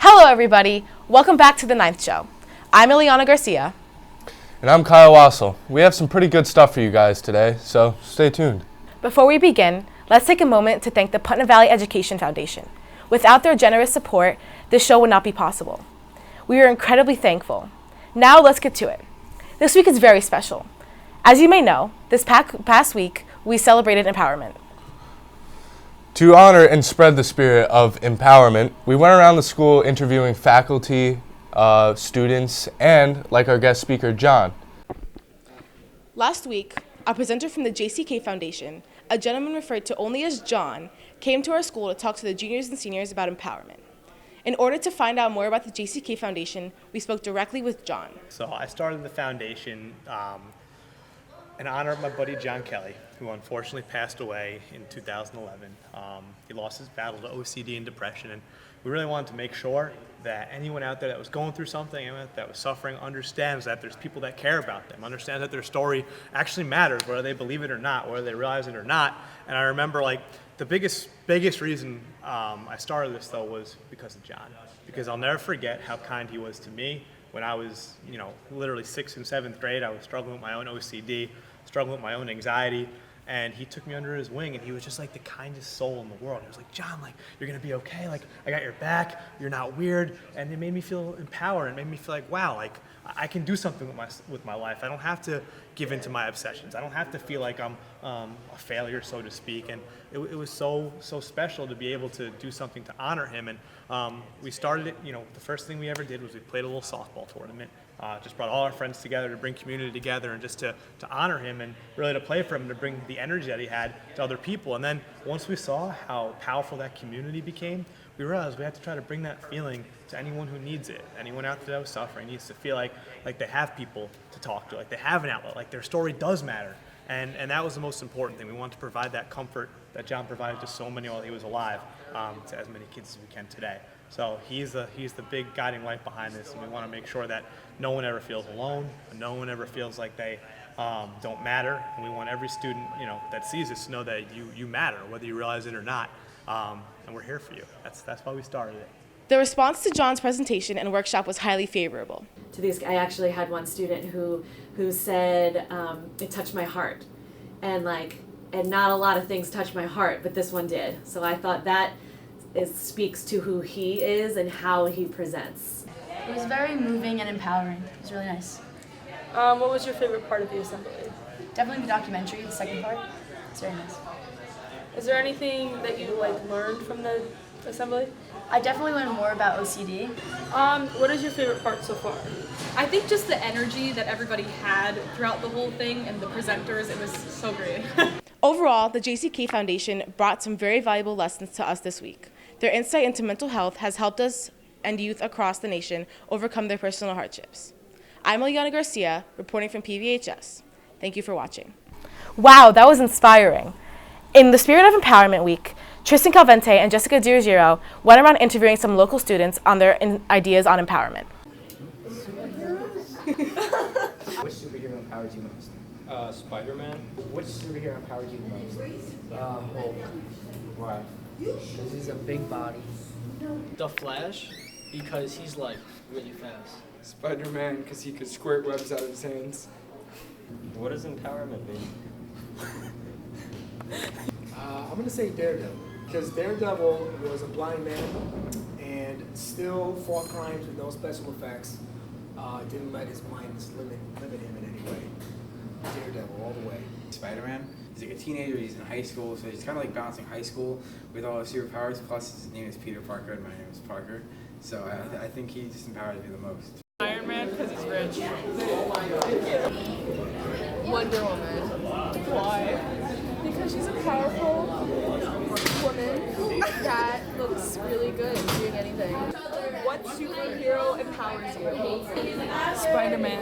Hello everybody, welcome back to the 9th show. I'm Ileana Garcia. And I'm Kyle Wassel. We have some pretty good stuff for you guys today, so stay tuned. Before we begin, let's take a moment to thank the Putnam Valley Education Foundation. Without their generous support, this show would not be possible. We are incredibly thankful. Now let's get to it. This week is very special. As you may know, this past week, we celebrated empowerment. To honor and spread the spirit of empowerment, we went around the school interviewing faculty, students, and, like our guest speaker, John. Last week, a presenter from the JCK Foundation, a gentleman referred to only as John, came to our school to talk to the juniors and seniors about empowerment. In order to find out more about the JCK Foundation, we spoke directly with John. So I started the foundation in honor of my buddy John Kelly, who unfortunately passed away in 2011. He lost his battle to OCD and depression, and we really wanted to make sure that anyone out there that was going through something, anyone that was suffering, understands that there's people that care about them, understands that their story actually matters, whether they believe it or not, whether they realize it or not. And I remember, like, the biggest reason I started this, though, was because of John. Because I'll never forget how kind he was to me. When I was, literally 6th and 7th grade, I was struggling with my own OCD, struggling with my own anxiety, and he took me under his wing, and he was just like the kindest soul in the world. He was like, John, like, you're gonna be okay, like, I got your back, you're not weird, and it made me feel empowered. It made me feel like, wow, like, I can do something with my life. I don't have to give in to my obsessions. I don't have to feel like I'm a failure, so to speak. And it was so special to be able to do something to honor him. And we started it, the first thing we ever did was we played a little softball tournament. Just brought all our friends together to bring community together and just to honor him and really to play for him, to bring the energy that he had to other people. And then once we saw how powerful that community became, we realized we had to try to bring that feeling to anyone who needs it. Anyone out there that was suffering needs to feel like they have people to talk to, like they have an outlet, like their story does matter. And that was the most important thing. We wanted to provide that comfort that John provided to so many while he was alive, to as many kids as we can today. So he's the big guiding light behind this, and we want to make sure that no one ever feels alone, and no one ever feels like they don't matter. And we want every student, that sees this to know that you matter, whether you realize it or not. And we're here for you. That's why we started it. The response to John's presentation and workshop was highly favorable. I actually had one student who said it touched my heart, and not a lot of things touched my heart, but this one did. So I thought that speaks to who he is and how he presents. It was very moving and empowering. It was really nice. What was your favorite part of the assembly? Definitely the documentary, the second part. It's very nice. Is there anything that you learned from the assembly? I definitely learned more about OCD. What is your favorite part so far? I think just the energy that everybody had throughout the whole thing and the presenters, it was so great. Overall, the JCK Foundation brought some very valuable lessons to us this week. Their insight into mental health has helped us and youth across the nation overcome their personal hardships. I'm Ileana Garcia, reporting from PVHS. Thank you for watching. Wow, that was inspiring. In the spirit of Empowerment Week, Tristan Calvente and Jessica Dirigiro went around interviewing some local students on their ideas on empowerment. Which superhero empowered you most? Spider-Man. Which superhero empowered you the most? Hulk. Why? Because he's a big body. The Flash, because he's really fast. Spider-Man, because he could squirt webs out of his hands. What does empowerment mean? I'm going to say Daredevil, because Daredevil was a blind man and still fought crimes with no special effects. Didn't let his mind limit him in any way. Daredevil all the way. Spider-Man, he's like a teenager, he's in high school, so he's kind of balancing high school with all his superpowers, plus his name is Peter Parker and my name is Parker. So I think he just empowers me the most. Iron Man, because he's rich. Wonder Woman. Why? Because she's a powerful woman that looks really good at doing anything. What superhero empowers you? Spider-Man.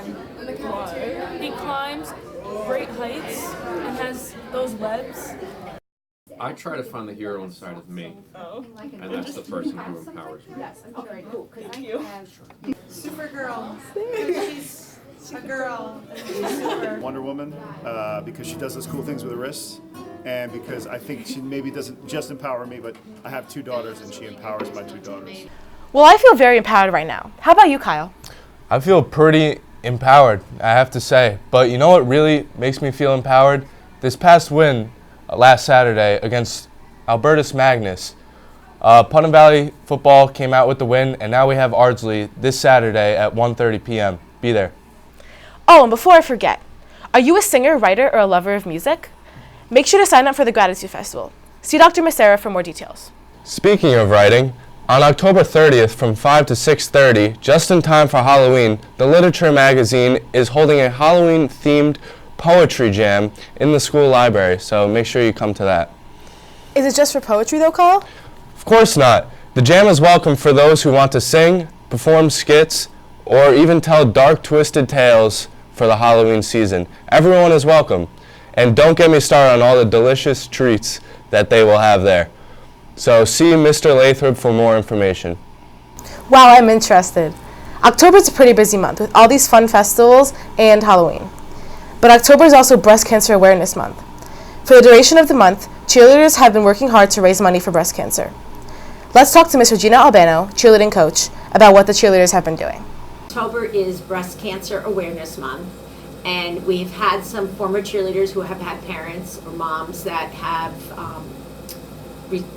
Why? He climbs great heights and has those webs. I try to find the hero inside of me, and that's the person who empowers me. Thank you. Supergirl. She's a girl. Wonder Woman, because she does those cool things with her wrists, and because I think she maybe doesn't just empower me, but I have 2 daughters and she empowers my 2 daughters. Well, I feel very empowered right now. How about you, Kyle? I feel pretty empowered, I have to say. But you know what really makes me feel empowered? This past win last Saturday against Albertus Magnus. Putnam Valley football came out with the win, and now we have Ardsley this Saturday at 1:30 p.m. Be there. Oh, and before I forget, are you a singer, writer, or a lover of music? Make sure to sign up for the Gratitude Festival. See Dr. Macera for more details. Speaking of writing, on October 30th from 5 to 6:30, just in time for Halloween, the Literature magazine is holding a Halloween-themed poetry jam in the school library, so make sure you come to that. Is it just for poetry though, Kyle? Of course not. The jam is welcome for those who want to sing, perform skits, or even tell dark, twisted tales for the Halloween season. Everyone is welcome. And don't get me started on all the delicious treats that they will have there. So see Mr. Lathrop for more information. Wow, I'm interested. October's a pretty busy month with all these fun festivals and Halloween. But October is also Breast Cancer Awareness Month. For the duration of the month, cheerleaders have been working hard to raise money for breast cancer. Let's talk to Ms. Regina Albano, cheerleading coach, about what the cheerleaders have been doing. October is Breast Cancer Awareness Month, and we've had some former cheerleaders who have had parents or moms that have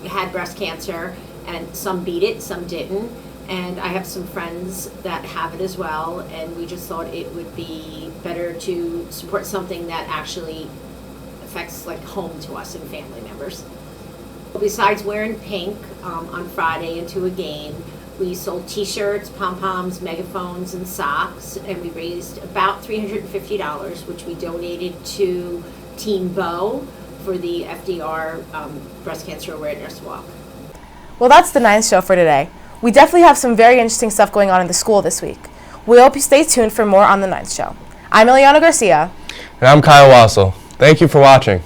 had breast cancer, and some beat it, some didn't. And I have some friends that have it as well, and we just thought it would be better to support something that actually affects like home to us and family members. Besides wearing pink on Friday into a game, we sold t-shirts, pom-poms, megaphones, and socks, and we raised about $350, which we donated to Team Bow for the FDR Breast Cancer Awareness Walk. Well, that's the 9th show for today. We definitely have some very interesting stuff going on in the school this week. We hope you stay tuned for more on the 9th show. I'm Eliana Garcia. And I'm Kyle Wassel. Thank you for watching.